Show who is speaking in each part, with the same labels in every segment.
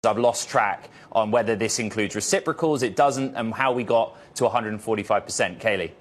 Speaker 1: I've lost track on whether this includes reciprocals, it doesn't, and how we got to 145%. Kayleigh.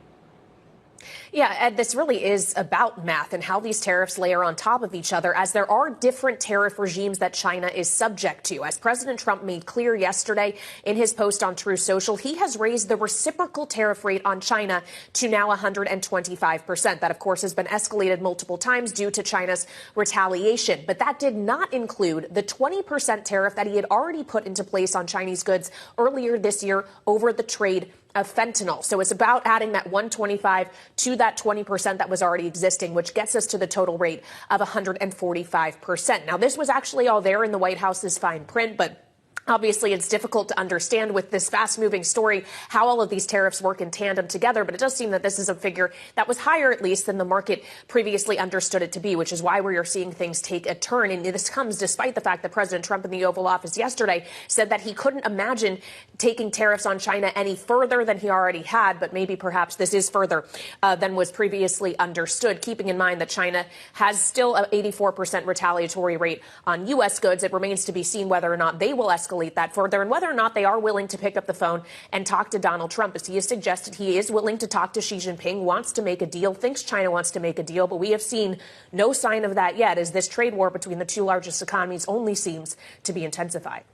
Speaker 2: Yeah, Ed, this really is about math and how these tariffs layer on top of each other, as there are different tariff regimes that China is subject to. As President Trump made clear yesterday in his post on Truth Social, he has raised the reciprocal tariff rate on China to now 125%. That, of course, has been escalated multiple times due to China's retaliation. But that did not include the 20% tariff that he had already put into place on Chinese goods earlier this year over the trade of fentanyl. So it's about adding that 125 to that 20% that was already existing, which gets us to the total rate of 145%. Now, this was actually all there in the White House's fine print, but obviously, it's difficult to understand with this fast-moving story how all of these tariffs work in tandem together, but it does seem that this is a figure that was higher, at least, than the market previously understood it to be, which is why we are seeing things take a turn. And this comes despite the fact that President Trump in the Oval Office yesterday said that he couldn't imagine taking tariffs on China any further than he already had, but maybe perhaps this is further than was previously understood, keeping in mind that China has still an 84% retaliatory rate on U.S. goods. It remains to be seen whether or not they will escalate that further and whether or not they are willing to pick up the phone and talk to Donald Trump, as he has suggested he is willing to talk to Xi Jinping, wants to make a deal, thinks China wants to make a deal. But we have seen no sign of that yet, as this trade war between the two largest economies only seems to be intensified.